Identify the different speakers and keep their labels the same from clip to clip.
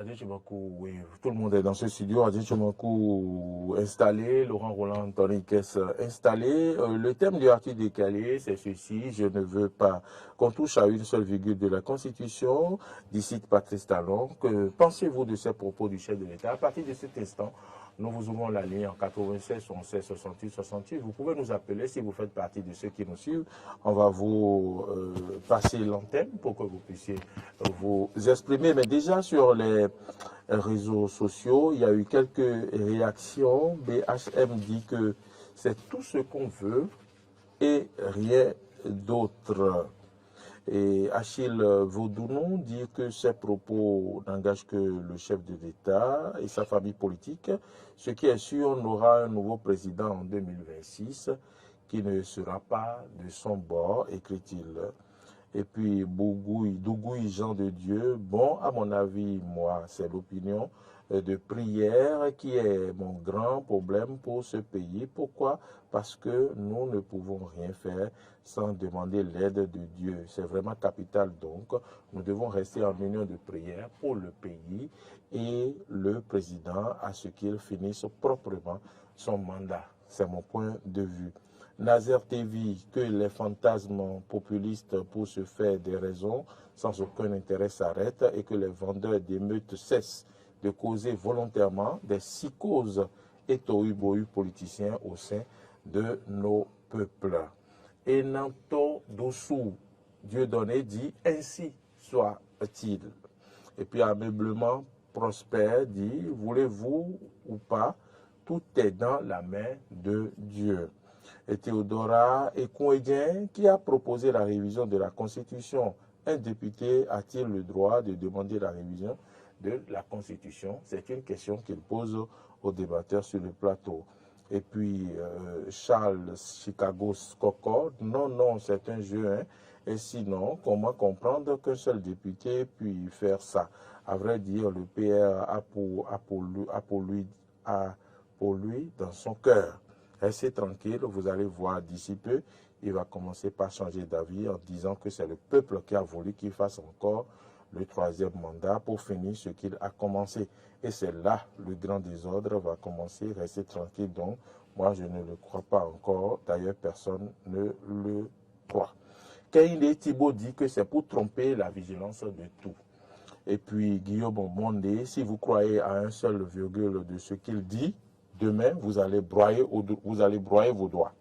Speaker 1: Adé Chimakou, oui, tout le monde est dans ce studio. Adé Chimakou installé, Laurent Roland Anthony Kess installé. Le thème du article décalé, c'est ceci. Je ne veux pas qu'on touche à une seule virgule de la Constitution. D'ici Patrice Talon, que pensez-vous de ces propos du chef de l'État? À partir de cet instant, nous vous ouvrons la ligne en 96 11 68 68. Vous pouvez nous appeler si vous faites partie de ceux qui nous suivent. On va vous passer l'antenne pour que vous puissiez vous exprimer. Mais déjà sur les réseaux sociaux, il y a eu quelques réactions. BHM dit que c'est tout ce qu'on veut et rien d'autre. Et Achille Vaudounon dit que ces propos n'engagent que le chef de l'État et sa famille politique. Ce qui est sûr, on aura un nouveau président en 2026 qui ne sera pas de son bord, écrit-il. Et puis Dougoui Jean de Dieu, bon, à mon avis, moi, c'est l'opinion de prière qui est mon grand problème pour ce pays. Pourquoi? Parce que nous ne pouvons rien faire sans demander l'aide de Dieu. C'est vraiment capital donc. Nous devons rester en union de prière pour le pays et le président à ce qu'il finisse proprement son mandat. C'est mon point de vue. Nazer TV, que les fantasmes populistes pour se faire des raisons sans aucun intérêt s'arrêtent et que les vendeurs d'émeutes cessent de causer volontairement des psychoses et tohu-bohu politiciens au sein de nos peuples. Et Nanto Dossou, Dieudonné dit ainsi soit-il. Et puis Ameublement Prospère dit, voulez-vous ou pas, tout est dans la main de Dieu. Et Théodora Ekouedien, qui a proposé la révision de la Constitution. Un député a-t-il le droit de demander la révision de la Constitution? C'est une question qu'il pose aux débatteurs sur le plateau. Et puis Charles Chicago Scoccord, non, c'est un jeu. Hein. Et sinon, comment comprendre qu'un seul député puisse faire ça? À vrai dire, le PR a pour lui dans son cœur. Restez tranquille, vous allez voir d'ici peu, il va commencer par changer d'avis en disant que c'est le peuple qui a voulu qu'il fasse encore le troisième mandat pour finir ce qu'il a commencé. Et c'est là le grand désordre va commencer. Restez tranquille donc. Moi, je ne le crois pas encore. D'ailleurs, personne ne le croit. Kaïné Thibault dit que c'est pour tromper la vigilance de tout. Et puis, Guillaume Mondé, si vous croyez à un seul virgule de ce qu'il dit, demain, vous allez broyer vos doigts.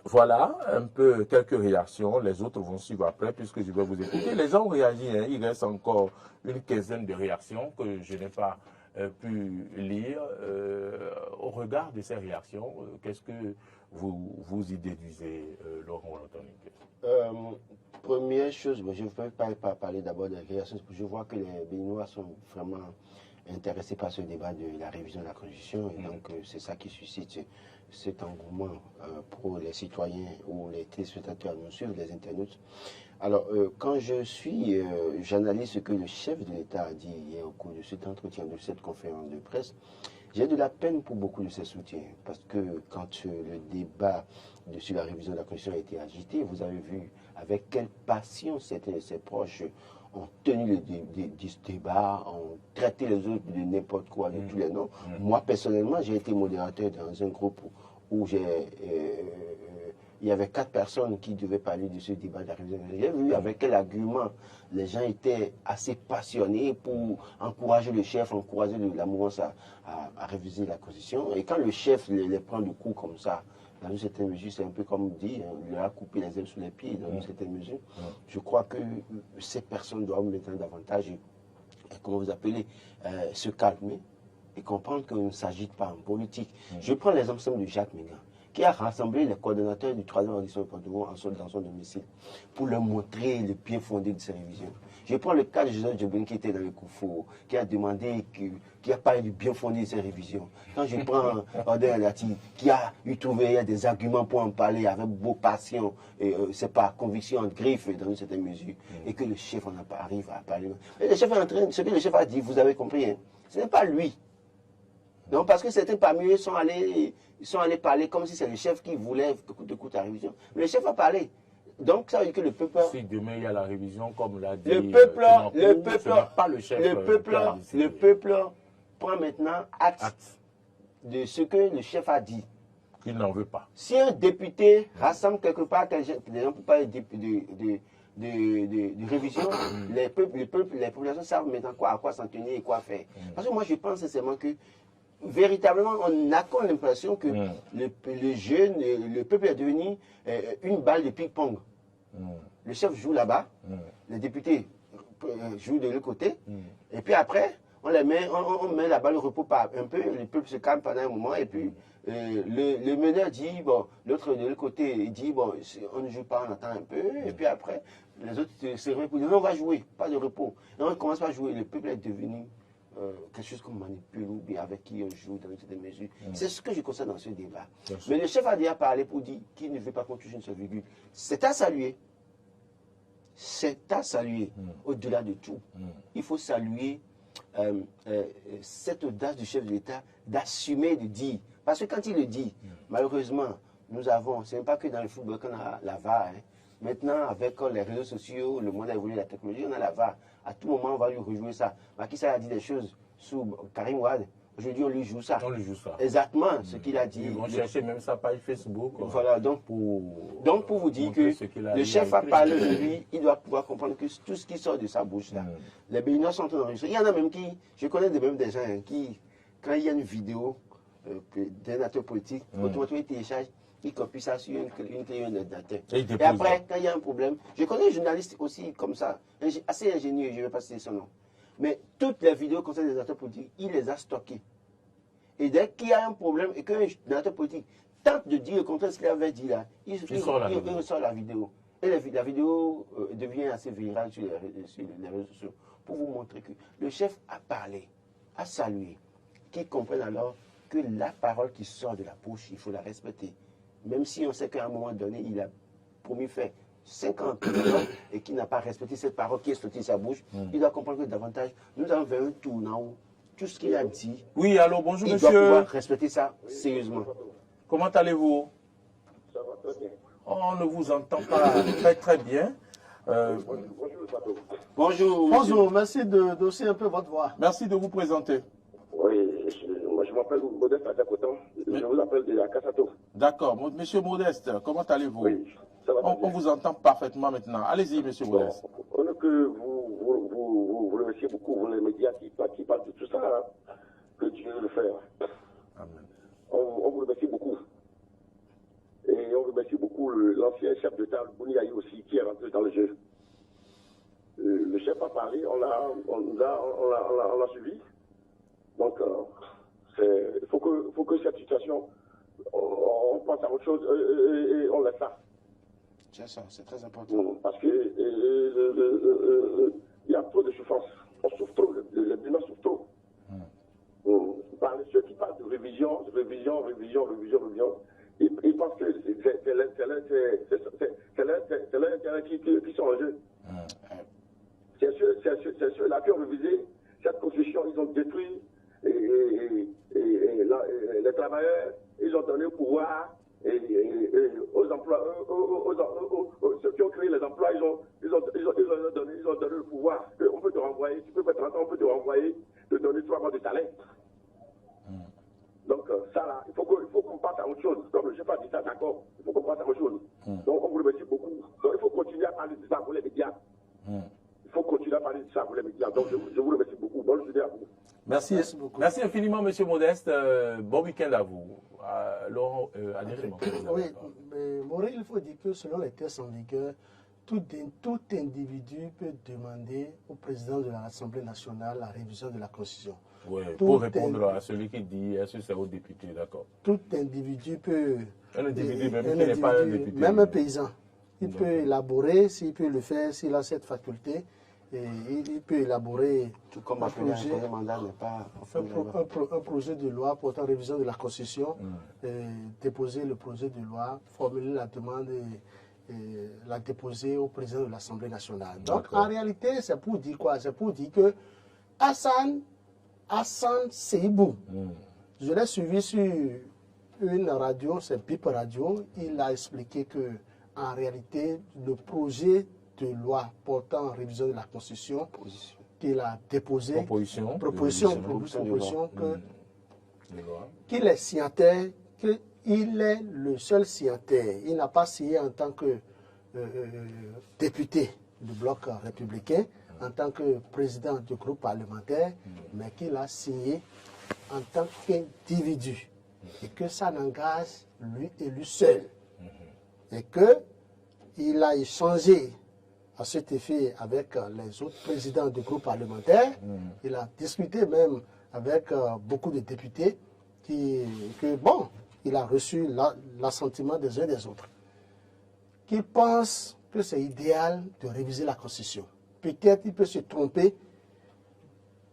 Speaker 1: Voilà un peu quelques réactions. Les autres vont suivre après puisque je vais vous écouter. Les gens ont réagi. Hein. Il reste encore une quinzaine de réactions que je n'ai pas pu lire. Au regard de ces réactions, qu'est-ce que vous y déduisez, Laurent Anthony?
Speaker 2: Première chose, je ne veux pas parler d'abord des réactions. Je vois que les Béninois sont vraiment intéressés par ce débat de la révision de la Constitution. Et donc, c'est ça qui suscite cet engouement pour les citoyens ou les téléspectateurs nous suivent, les internautes. Alors, quand j'analyse ce que le chef de l'État a dit hier au cours de cet entretien, de cette conférence de presse, j'ai de la peine pour beaucoup de ses soutiens. Parce que quand le débat sur la révision de la Constitution a été agité, vous avez vu avec quelle passion certains de ses proches ont tenu le débat, ont traité les autres de n'importe quoi, de tous les noms. Moi, personnellement, j'ai été modérateur dans un groupe où il y avait 4 personnes qui devaient parler de ce débat de la révision. J'ai vu avec quel argument les gens étaient assez passionnés pour encourager le chef, encourager la mouvance à réviser la Constitution. Et quand le chef les prend de coups comme ça, dans une certaine mesure, c'est un peu comme dit, il leur a coupé les ailes sous les pieds, dans une certaine mesure. Je crois que ces personnes doivent maintenant davantage, comment vous appelez, se calmer et comprendre qu'on ne s'agit pas en politique. Je prends l'exemple de Jacques Mégan, qui a rassemblé les coordonnateurs du 3e arrondissement de Porto dans son domicile pour leur montrer le bien fondé de ces révisions. Je prends le cas de Joseph Djobin qui était dans le Koufou, qui a demandé, qui a parlé du bien fondé de ces révisions. Quand je prends Odin Alati, qui a trouvé des arguments pour en parler avec beaucoup de passion, c'est pas conviction en griffe dans une certaine mesure, et que le chef arrive à parler. Et le chef est en train, ce que le chef a dit, vous avez compris, hein, ce n'est pas lui. Non, parce que certains parmi eux sont allés parler comme si c'est le chef qui voulait de coûte à révision. Mais le chef a parlé. Donc ça veut dire que le peuple...
Speaker 1: Si demain il y a la révision, comme l'a dit
Speaker 2: Le peuple,
Speaker 1: ce n'est pas le chef
Speaker 2: le peuple prend maintenant acte de ce que le chef a dit.
Speaker 1: Qu'il n'en veut pas.
Speaker 2: Si un député rassemble quelque part, les gens ne peuvent pas de révision, les populations savent maintenant à quoi s'en tenir et quoi faire. Parce que moi je pense sincèrement que véritablement on a comme l'impression que le jeune, le peuple est devenu une balle de ping-pong. Le chef joue là-bas, les députés jouent de l'autre côté, et puis après on met la balle au repos par un peu, le peuple se calme pendant un moment, et puis le meneur dit, bon, l'autre de l'autre côté il dit, bon, on ne joue pas, on attend un peu, et puis après, les autres se réveillent pour dire, non, on va jouer, pas de repos. Et on commence pas à jouer, le peuple est devenu quelque chose qu'on manipule ou bien avec qui on joue dans une certaine mesure. C'est ce que je constate dans ce débat. Mais le chef a déjà parlé pour dire qu'il ne veut pas qu'on touche une seule virgule. C'est à saluer. C'est à saluer, au-delà de tout. Il faut saluer cette audace du chef de l'État d'assumer, de dire. Parce que quand il le dit, malheureusement, nous avons, ce n'est pas que dans le football qu'on a la VAR. Maintenant, avec les réseaux sociaux, le monde a évolué, la technologie, on a la VAR. À tout moment, on va lui rejouer ça. Macky Sall a dit des choses sous Karim Wade. Aujourd'hui, on lui joue ça.
Speaker 1: On lui joue ça.
Speaker 2: Exactement ce qu'il a dit.
Speaker 1: Ils vont chercher même sa page Facebook.
Speaker 2: Voilà, donc pour vous dire que le chef a parlé de lui, il doit pouvoir comprendre que tout ce qui sort de sa bouche là, les Béninois sont enregistrés. Il y en a même qui, je connais même des gens qui, quand il y a une vidéo d'un acteur politique, automatiquement ils téléchargent, ils copient ça sur une clé ordinateur. Et après, quand il y a un problème, je connais un journaliste aussi comme ça, assez ingénieux, je ne vais pas citer son nom. Mais toutes les vidéos concernant les acteurs politiques, il les a stockées. Et dès qu'il y a un problème et qu'un acteur politique tente de dire le contraire de ce qu'il avait dit là, il sort la vidéo. Et la vidéo devient assez virale sur les réseaux sociaux pour vous montrer que le chef a parlé, a salué, qu'ils comprennent alors que la parole qui sort de la bouche, il faut la respecter. Même si on sait qu'à un moment donné, il a promis faire 50 ans et qui n'a pas respecté cette parole qui est sortie de sa bouche, il doit comprendre que davantage, nous allons vers un tournant où tout ce qu'il a dit,
Speaker 1: oui, allô, bonjour
Speaker 2: il
Speaker 1: monsieur.
Speaker 2: doit pouvoir respecter ça sérieusement.
Speaker 1: Comment allez-vous?
Speaker 3: Ça va très bien.
Speaker 1: On ne vous entend pas très bien.
Speaker 2: Bonjour.
Speaker 4: Merci d'osser un peu votre voix.
Speaker 1: Merci de vous présenter.
Speaker 3: Oui, moi je m'appelle Modeste Adakotan. Je vous appelle de la Kassato.
Speaker 1: D'accord. Monsieur Modeste, comment allez-vous?
Speaker 3: Oui, ça va très bien.
Speaker 1: On vous entend parfaitement maintenant. Allez-y, monsieur Modeste.
Speaker 3: On a que vous remerciez beaucoup, vous les médias qui parlent de tout ça, hein, que Dieu le fait.
Speaker 1: Amen.
Speaker 3: On vous remercie beaucoup. Et on remercie beaucoup l'ancien chef d'État, Bouni Aïe aussi, qui est rentré dans le jeu. Le chef a parlé, on l'a suivi. Donc, il faut que cette situation, on pense à autre chose et on laisse ça.
Speaker 2: C'est ça, c'est très important.
Speaker 3: Parce que il y a trop de souffrance. On souffre trop, les Béninois souffrent trop. Ceux qui parlent de révision, ils pensent que c'est l'intérêt qui sont en jeu. C'est ceux-là qui ont révisé cette constitution, ils ont détruit les travailleurs, ils ont donné le pouvoir aux emplois, ceux qui ont créé les emplois, ils ont donné le pouvoir. On peut te renvoyer, tu peux faire 30 ans, on peut te renvoyer, te donner 3 mois de salaire. Donc ça là, il faut qu'on passe à autre chose. Comme le chef a dit ça, d'accord, il faut qu'on passe à autre chose. Donc on vous remercie beaucoup. Donc il faut continuer à parler de ça pour les médias. Il faut continuer à parler de ça pour les médias. Donc je vous remercie beaucoup. Bonne journée à vous.
Speaker 1: Merci beaucoup. Merci infiniment, monsieur Modeste. Bon week-end à vous. Laurent,
Speaker 4: oui, mais Maurice, il faut dire que selon les tests en vigueur, tout individu peut demander au président de l'Assemblée nationale la révision de la Constitution.
Speaker 1: Oui, pour répondre à celui qui dit, est-ce que c'est au député, d'accord.
Speaker 4: Tout individu peut...
Speaker 1: Un individu, même qui n'est pas un député.
Speaker 4: Même un paysan. Il peut élaborer, s'il peut le faire, s'il a cette faculté, et il peut élaborer
Speaker 2: Tout comme
Speaker 4: un projet de loi portant révision de la Constitution, déposer le projet de loi, formuler la demande et la déposer au président de l'Assemblée nationale. Donc en réalité, c'est pour dire quoi? C'est pour dire que Hassan Seibou, je l'ai suivi sur une radio, c'est BIP Radio, il a expliqué que en réalité, le projet de loi portant en révision de la Constitution qu'il a déposé, proposition qu'il est signataire, qu'il est le seul signataire. Il n'a pas signé en tant que député du bloc républicain, en tant que président du groupe parlementaire, mais qu'il a signé en tant qu'individu. Et que ça n'engage lui et lui seul. Et qu'il a échangé à cet effet avec les autres présidents du groupe parlementaire. Il a discuté même avec beaucoup de députés il a reçu l'assentiment des uns et des autres. Qu'il pense que c'est idéal de réviser la Constitution. Peut-être il peut se tromper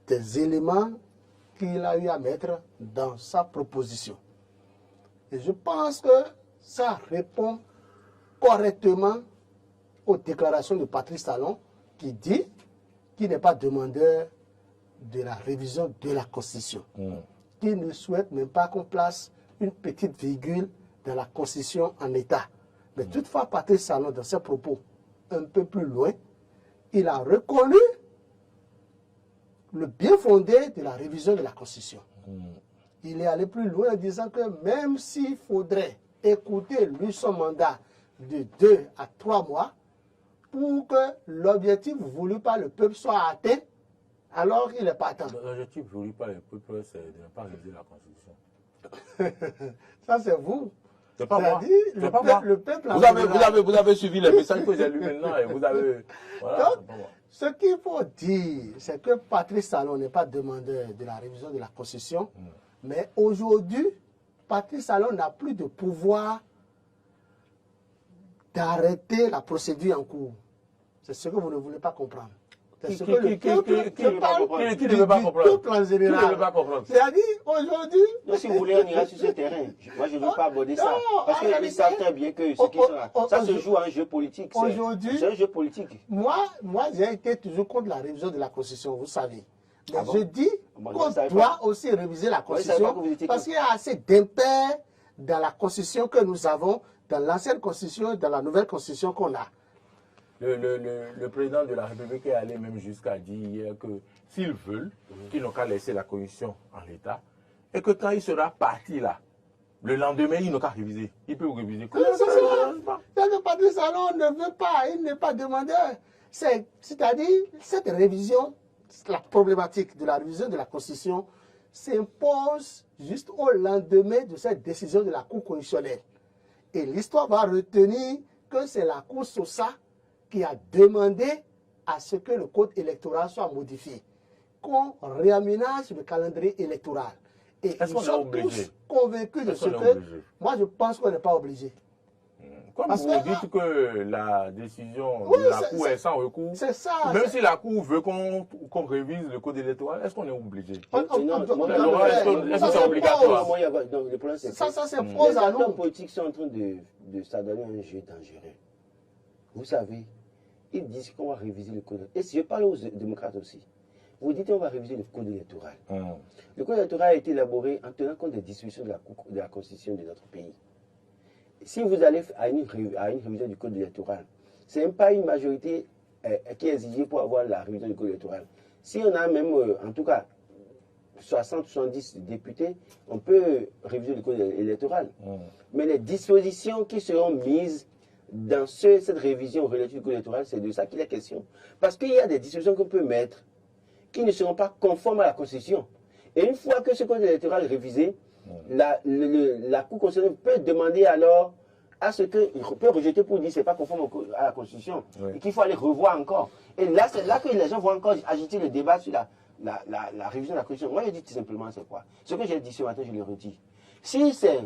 Speaker 4: des éléments qu'il a eu à mettre dans sa proposition. Et je pense que ça répond correctement aux déclarations de Patrice Talon qui dit qu'il n'est pas demandeur de la révision de la Constitution. Qu'il ne souhaite même pas qu'on place une petite virgule dans la Constitution en état. Mais toutefois, Patrice Talon, dans ses propos un peu plus loin, il a reconnu le bien fondé de la révision de la Constitution. Il est allé plus loin en disant que même s'il faudrait écouter lui son mandat de 2 à 3 mois pour que l'objectif voulu par le peuple soit atteint, alors il n'est pas atteint.
Speaker 1: L'objectif voulu par le peuple, c'est de ne pas réviser la Constitution.
Speaker 4: Ça, c'est vous.
Speaker 1: C'est pas moi.
Speaker 4: Le peuple
Speaker 1: vous avez suivi les messages que j'ai lus maintenant et vous avez... Voilà,
Speaker 4: donc, ce qu'il faut dire, c'est que Patrice Talon n'est pas demandeur de la révision de la Constitution, mais aujourd'hui, Patrice Talon n'a plus de pouvoir d'arrêter la procédure en cours. C'est ce que vous ne voulez pas comprendre. C'est ce que le peuple qui ne veut pas comprendre en général. C'est-à-dire, aujourd'hui...
Speaker 2: Si vous voulez, on ira sur ce terrain. Moi, je ne veux pas aborder ça. Parce qu'ils savent très bien que ce qui sont là, ça se joue à un jeu politique. C'est un jeu politique.
Speaker 4: Moi j'ai été toujours contre la révision de la Constitution, vous savez. Mais je dis qu'on doit aussi réviser la Constitution parce qu'il y a assez d'impairs dans la Constitution que nous avons, dans l'ancienne Constitution et dans la nouvelle Constitution qu'on a.
Speaker 1: Le président de la République est allé même jusqu'à dire hier que s'ils veulent, qu'ils n'ont qu'à laisser la Constitution en l'état et que quand il sera parti là, le lendemain, il n'a qu'à réviser. Il peut réviser.
Speaker 4: Le Patrice Talon ne veut pas, il n'est pas demandeur. C'est-à-dire, cette révision, la problématique de la révision de la Constitution s'impose juste au lendemain de cette décision de la Cour constitutionnelle. Et l'histoire va retenir que c'est la Cour Sosa qui a demandé à ce que le code électoral soit modifié, qu'on réaménage le calendrier électoral. Et nous sommes tous convaincus de ce que... Moi, je pense qu'on n'est pas obligé.
Speaker 1: Comme vous dites que la décision de la Cour est sans recours, même si la Cour veut qu'on révise le code électoral, est-ce qu'on est obligé? Est-ce que c'est obligatoire?
Speaker 4: Ça s'impose à nous.
Speaker 2: Les hommes politiques sont en train de s'adonner à un jeu dangereux. Vous savez, ils disent qu'on va réviser le code. Et si je parle aux démocrates aussi, vous dites qu'on va réviser le code électoral. Le code électoral a été élaboré en tenant compte des dispositions de la Constitution de notre pays. Si vous allez à une révision du code électoral, ce n'est pas une majorité qui est exigée pour avoir la révision du code électoral. Si on a même, en tout cas, 60-70 députés, on peut réviser le code électoral. Mais les dispositions qui seront mises dans cette révision relative du code électoral, c'est de ça qu'il est question. Parce qu'il y a des dispositions qu'on peut mettre qui ne seront pas conformes à la Constitution. Et une fois que ce code électoral est révisé, la Cour constitutionnelle peut demander alors à ce qu'il peut rejeter pour dire que ce n'est pas conforme à la Constitution et qu'il faut aller revoir encore. Et là, c'est là que les gens vont encore agiter le débat sur la révision de la Constitution. Moi, je dis tout simplement, c'est quoi? Ce que j'ai dit ce matin, je le redis. Si c'est...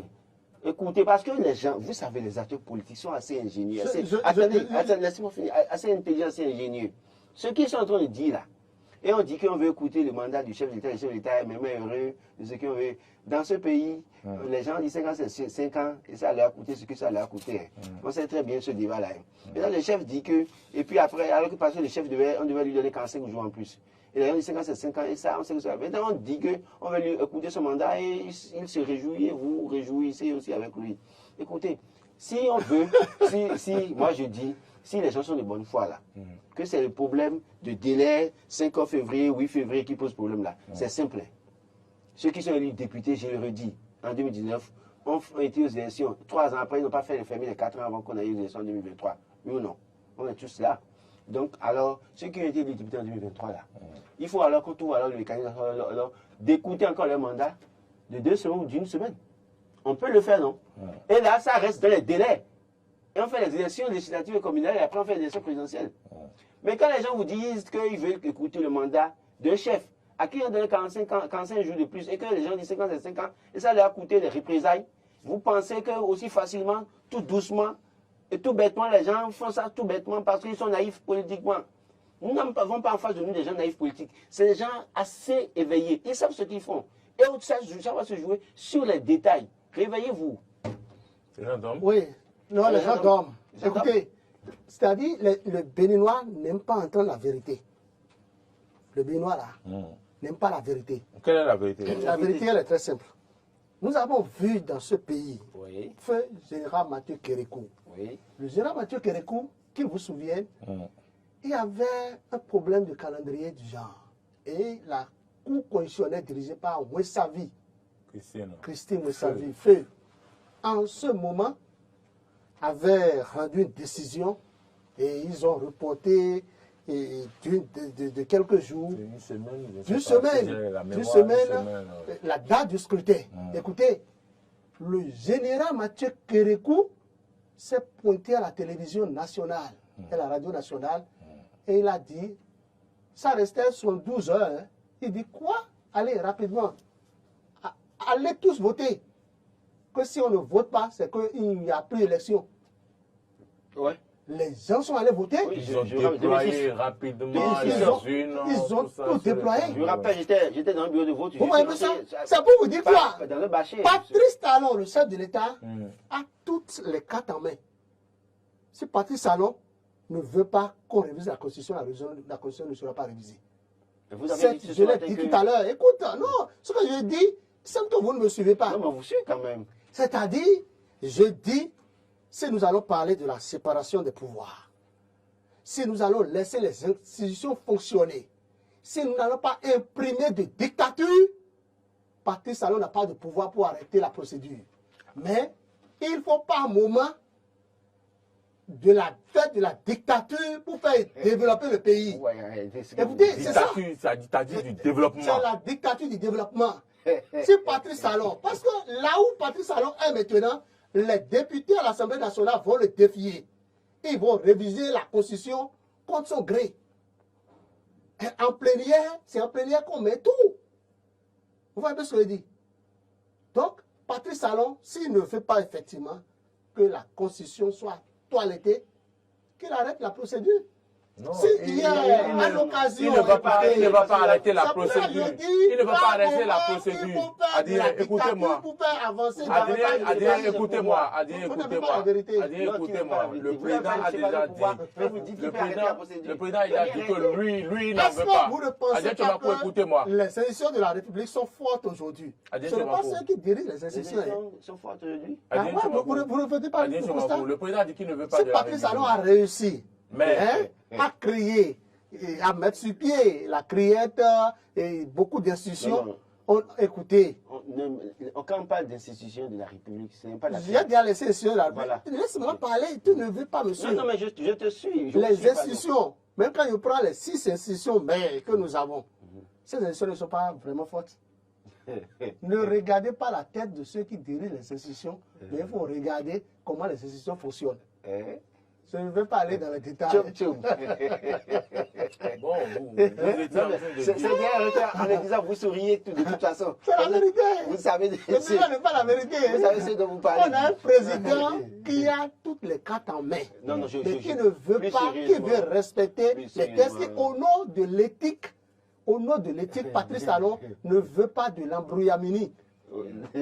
Speaker 2: Écoutez, parce que les gens, vous savez, les acteurs politiques sont assez ingénieux. Attendez, laissez-moi finir. Assez intelligents, assez ingénieux. Ce qu'ils sont en train de dire là, et on dit qu'on veut écouter le mandat du chef d'État, le chef d'État est même heureux de ce qu'on veut. Dans ce pays, les gens disent 5 ans, c'est 5 ans, et ça leur a coûté ce que ça leur a coûté. On sait très bien ce débat-là. Et là, le chef dit que, et puis après, alors que parce que le chef on devait lui donner 45 jours en plus. Et les gens disent 5 ans, c'est 5 ans, et ça, on sait que ça. Maintenant, on dit qu'on va lui écouter son mandat, et il se réjouit, et vous réjouissez aussi avec lui. Écoutez, Si on veut, moi je dis, si les gens sont de bonne foi là, que c'est le problème de délai 5 février, 8 février qui pose problème là, c'est simple. Ceux qui sont élus députés, je le redis, en 2019, ont été aux élections. 3 ans après, ils n'ont pas fait les fermer les 4 ans avant qu'on aille aux élections en 2023. Oui ou non? On est tous là. Donc, alors, ceux qui ont été élus députés en 2023 là, il faut alors qu'on trouve alors le mécanisme d'écouter encore leur mandat de 2 semaines ou d'1 semaine. On peut le faire, non? Et là, ça reste dans les délais. Et on fait les élections législatives et communales et après on fait les élections présidentielles. Mais quand les gens vous disent qu'ils veulent écouter le mandat d'un chef, à qui on donne 45 jours de plus et que les gens disent 50 et 5 ans, et ça leur a coûté les représailles, vous pensez que aussi facilement, tout doucement, et tout bêtement, les gens font ça tout bêtement parce qu'ils sont naïfs politiquement. Nous n'avons pas en face de nous des gens naïfs politiques. C'est des gens assez éveillés. Ils savent ce qu'ils font. Et ça va se jouer sur les détails. Réveillez-vous.
Speaker 1: Les gens dorment?
Speaker 4: Oui. Non, les gens dorment. Écoutez, c'est-à-dire, le Béninois n'aime pas entendre la vérité. Le Béninois, là, n'aime pas la vérité.
Speaker 1: Quelle est la vérité?
Speaker 4: La vérité, elle est très simple. Nous avons vu dans ce pays, feu général Mathieu Kérékou. Le général Mathieu Kérékou, qu'il vous souvienne, il y avait un problème de calendrier du genre. Et la Cour constitutionnelle dirigée par Wessavi, Christine Wessavi, feu, en ce moment, avait rendu une décision et ils ont reporté de quelques jours, d'une semaine, la date du scrutin. Écoutez, le général Mathieu Kérékou s'est pointé à la télévision nationale et la radio nationale et il a dit, ça restait 72 heures. Hein. Il dit quoi? Allez rapidement, allez tous voter. Que si on ne vote pas, c'est qu'il n'y a plus d'élection.
Speaker 2: Ouais.
Speaker 4: Les gens sont allés voter.
Speaker 1: Oui, ils ont déployé rapidement les urnes.
Speaker 4: Ils ont tout déployé.
Speaker 2: Je me rappelle, j'étais dans le bureau de vote.
Speaker 4: Vous voyez ça? C'est pour vous dire quoi?
Speaker 2: Dans le bâcher.
Speaker 4: Patrice Talon, le chef de l'État, a toutes les cartes en main. Si Patrice Talon ne veut pas qu'on révise la Constitution, la Constitution ne sera pas révisée. Je l'ai dit tout à l'heure. Écoute, non, ce que je dis, c'est que vous ne me suivez pas.
Speaker 2: Non, mais vous suivez quand même.
Speaker 4: C'est-à-dire, je dis, si nous allons parler de la séparation des pouvoirs, si nous allons laisser les institutions fonctionner, si nous n'allons pas imprimer de dictature, Patrice Talon n'a pas de pouvoir pour arrêter la procédure. Mais il ne faut pas un moment de la fête de la dictature pour faire développer le pays. Écoutez, c'est ça.
Speaker 1: C'est la dictature du développement.
Speaker 4: C'est la dictature du développement. C'est Patrice Talon. Parce que là où Patrice Talon est maintenant, les députés à l'Assemblée nationale vont le défier. Ils vont réviser la Constitution contre son gré. Et en plénière, c'est en plénière qu'on met tout. Vous voyez ce que je dis? Donc, Patrice Talon, s'il ne veut pas effectivement que la Constitution soit toilettée, qu'il arrête la procédure.
Speaker 1: Non,
Speaker 4: il
Speaker 1: ne va pas arrêter la procédure. Il ne va pas arrêter la procédure. Adrien, écoutez-moi. Adrien, écoutez-moi. Adrien, écoutez-moi. Le président a déjà dit. Le président a dit que lui, il n'en veut pas.
Speaker 4: Vous ne pensez pas que les institutions de la République sont fortes aujourd'hui? Ce n'est pas ceux qui dirigent les institutions.
Speaker 2: Sont fortes aujourd'hui.
Speaker 4: Vous ne faites pas le constat?
Speaker 1: Le président a dit qu'il ne veut pas de la
Speaker 4: Patrice Talon a réussi. À créer, à mettre sur pied la criette et beaucoup d'institutions. Écoutez.
Speaker 2: Quand on parle d'institutions de la République, ce n'est pas la.
Speaker 4: J'ai déjà laissé les institutions de la République. Laisse-moi parler, tu ne veux pas me suivre.
Speaker 2: Non, mais je te suis.
Speaker 4: Les institutions, même quand je prends les 6 institutions que nous avons, ces institutions ne sont pas vraiment fortes. Ne regardez pas la tête de ceux qui dirigent les institutions, mais il faut regarder comment les institutions fonctionnent. Je ne vais pas aller dans les détails.
Speaker 1: Bon, vous étiez en train de
Speaker 2: c'est bien, en le disant, vous souriez de toute façon.
Speaker 4: C'est la vérité.
Speaker 2: Vous savez,
Speaker 4: ce n'est pas la vérité.
Speaker 2: Vous savez ce dont vous parlez.
Speaker 4: On a un président qui a toutes les cartes en main, mais qui ne veut pas, qui veut respecter les textes. Et au nom de l'éthique, Patrice Talon ne veut pas de l'embrouillamini.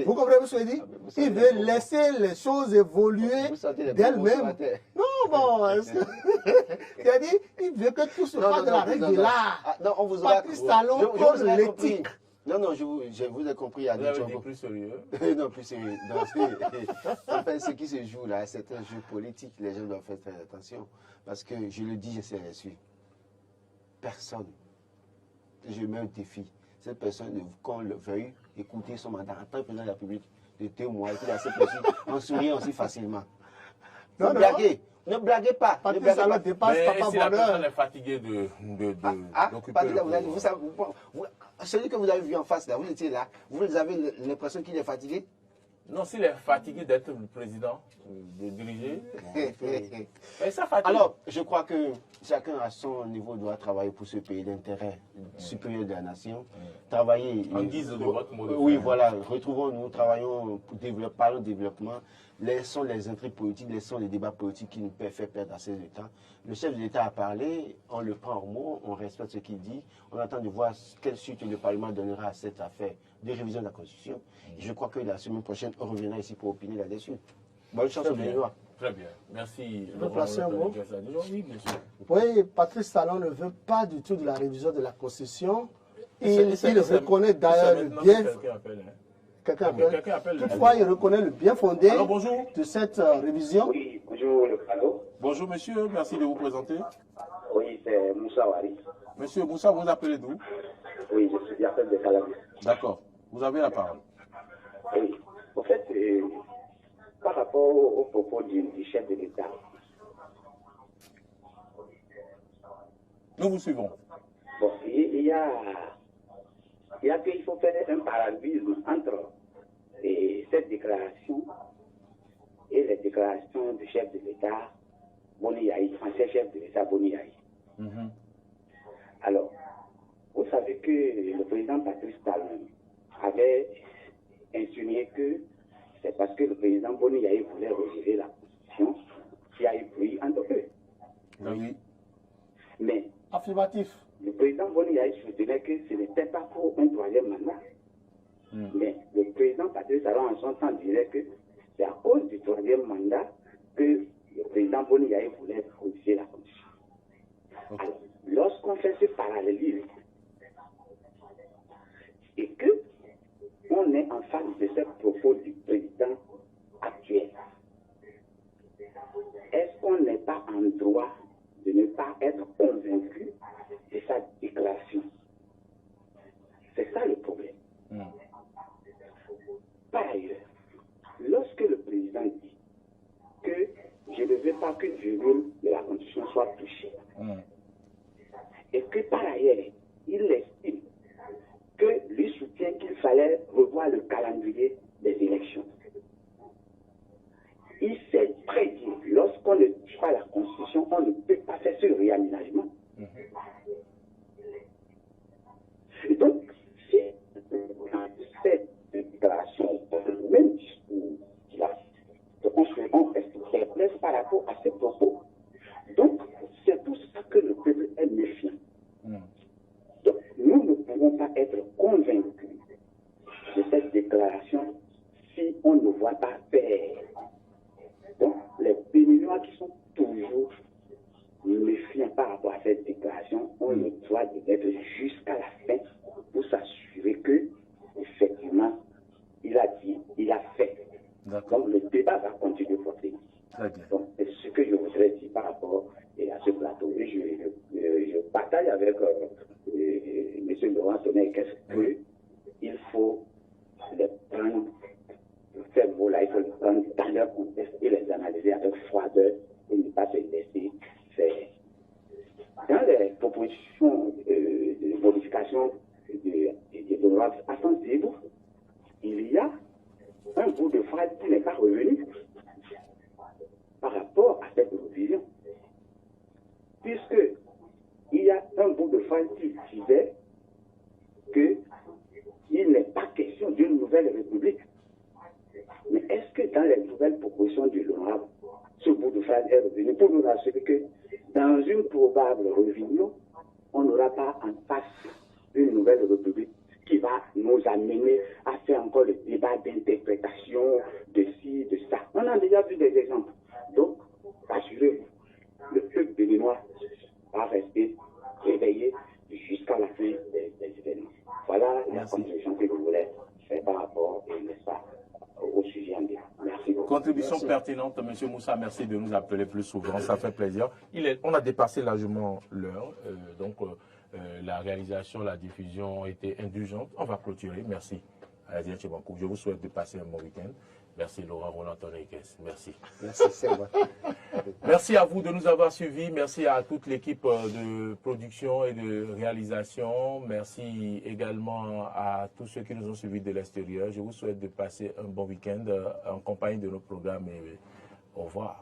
Speaker 4: Vous comprenez ce que je dis? Il veut laisser les choses évoluer d'elles-mêmes. Non, bon, c'est-à-dire, il veut que tout se passe de la règle de l'art. Patrice Talon pose l'éthique.
Speaker 2: Non, non, je vous ai compris.
Speaker 1: Vous avez dit plus sérieux.
Speaker 2: Non, plus sérieux. En fait, ce qui se joue là, c'est un jeu politique. Les gens doivent faire très attention. Parce que, je le dis, je sais là-dessus. Personne, je mets un défi. Cette personne, quand on le veuille écouter son mandat en tant que président de la République, de 2 mois, qu'il a cette possible, en souriant aussi facilement.
Speaker 4: Non,
Speaker 2: Blaguez. Ne blaguez pas. Ne blaguez pas.
Speaker 4: Dépasse
Speaker 1: Mais si la personne
Speaker 4: bonheur.
Speaker 1: est fatiguée d'occuper le pouvoir.
Speaker 2: Celui que vous avez vu en face là, vous étiez là, vous avez l'impression qu'il est fatigué?
Speaker 1: Non, s'il est fatigué d'être le président, de diriger, mais ça fatigue.
Speaker 2: Alors, je crois que chacun à son niveau doit travailler pour ce pays d'intérêt supérieur de la nation. Travailler.
Speaker 1: En guise de votre mot de
Speaker 2: Oui,
Speaker 1: fin.
Speaker 2: voilà. Retrouvons-nous, travaillons, parlons développement. Laissons les intrigues politiques, laissons les débats politiques qui nous fait perdre assez de temps. Le chef de l'État a parlé, on le prend au mot, on respecte ce qu'il dit. On attend de voir quelle suite le Parlement donnera à cette affaire de révision de la Constitution. Je crois que la semaine prochaine, on reviendra ici pour opiner là-dessus. Bonne chance aux Béninois.
Speaker 1: Très bien. Merci.
Speaker 4: Je veux placer un mot.
Speaker 1: Oui, bien sûr.
Speaker 4: Oui, Patrice Talon ne veut pas du tout de la révision de la Constitution. Il
Speaker 1: C'est
Speaker 4: reconnaît d'ailleurs le
Speaker 1: maintenant
Speaker 4: bien.
Speaker 1: que quelqu'un appelle, hein.
Speaker 4: Quelqu'un
Speaker 1: appelle.
Speaker 4: Toutefois, il reconnaît le bien fondé
Speaker 1: Alors, bonjour.
Speaker 4: de cette révision.
Speaker 5: Oui, bonjour, allô.
Speaker 1: Bonjour, monsieur. Merci de vous présenter.
Speaker 5: Oui, c'est Moussa Wari.
Speaker 1: Monsieur Moussa, vous appelez d'où?
Speaker 5: Oui, je suis directeur de Calabria.
Speaker 1: D'accord. Vous avez la parole.
Speaker 5: Oui, en fait, par rapport au propos du chef de l'État,
Speaker 1: Nous vous suivons.
Speaker 5: bon, il y a qu'il faut faire un parallélisme entre cette déclaration et les déclarations du chef de l'État, Boni Yahi, ancien chef de l'État Boni Yahi. Alors, vous savez que le président Patrice Talon avait insinué que c'est parce que le président Boni Yahi voulait retirer la Constitution qu'il y a eu bruit entre eux.
Speaker 1: Oui.
Speaker 5: Mais
Speaker 4: Affirmatif.
Speaker 5: le président Boni Yahi soutenait que ce n'était pas pour un 3e mandat. Mais le président Patrice Talon en son temps dirait que c'est à cause du 3e mandat que le président Boni Yahi voulait modifier la Constitution. Alors, lorsqu'on fait ce parallélisme et que on est en face de ce propos du président actuel, est-ce qu'on n'est pas en droit de ne pas être convaincu de sa déclaration? C'est ça le problème. Par ailleurs, lorsque le président dit que je ne veux pas qu'une virgule de la Constitution soit touchée, et que par ailleurs, il estime que lui soutient qu'il fallait revoir le calendrier des élections. Il sait très bien, lorsqu'on ne touche pas la Constitution, on ne peut pas faire ce réaménagement. Et donc, si cette déclaration, le même discours qu'il a fait, on reste perplexe par rapport à ces propos. Donc, c'est pour ça que le peuple est méfiant. Donc, nous ne pouvons pas être convaincus de cette déclaration si on ne voit pas faire. Donc, les Béninois qui sont toujours méfiants par rapport à cette déclaration, on le doit être jusqu'à la fin pour s'assurer que, effectivement, il a dit, il a fait. Donc, le débat va continuer forcément. Donc, c'est ce que je voudrais dire par rapport à ce plateau. Et je partage avec M. Laurent Tonnerre qu'il faut les prendre, faire vos là, il faut les prendre dans leur contexte et les analyser avec froideur et ne pas se laisser faire. Dans les propositions de modification de loi à sens libre, il y a un bout de phrase qui n'est pas revenu par rapport à cette révision. Puisque il y a un bout de phrase qui disait qu'il n'est pas question d'une nouvelle république. Mais est-ce que dans les nouvelles propositions du l'honorable, ce bout de phrase est revenu pour nous assurer que dans une probable révision, on n'aura pas en face une nouvelle république qui va nous amener à faire encore le débat d'interprétation de ci, de ça. On a déjà vu des exemples. Donc, assurez-vous, le peuple béninois va rester réveillé jusqu'à la fin des événements. Voilà. Voilà la contribution que je voulais faire par rapport, n'est-ce pas, au sujet ambiant. Merci beaucoup.
Speaker 1: Contribution pertinente, M. Moussa, merci de nous appeler plus souvent, ça fait plaisir. On a dépassé largement l'heure, donc la réalisation, la diffusion était indulgente. On va clôturer, merci. Je vous souhaite de passer un bon week-end. Merci Laurent Roland Tonekes. Merci.
Speaker 2: Merci, c'est moi.
Speaker 1: Merci à vous de nous avoir suivis. Merci à toute l'équipe de production et de réalisation. Merci également à tous ceux qui nous ont suivis de l'extérieur. Je vous souhaite de passer un bon week-end en compagnie de nos programmes et au revoir.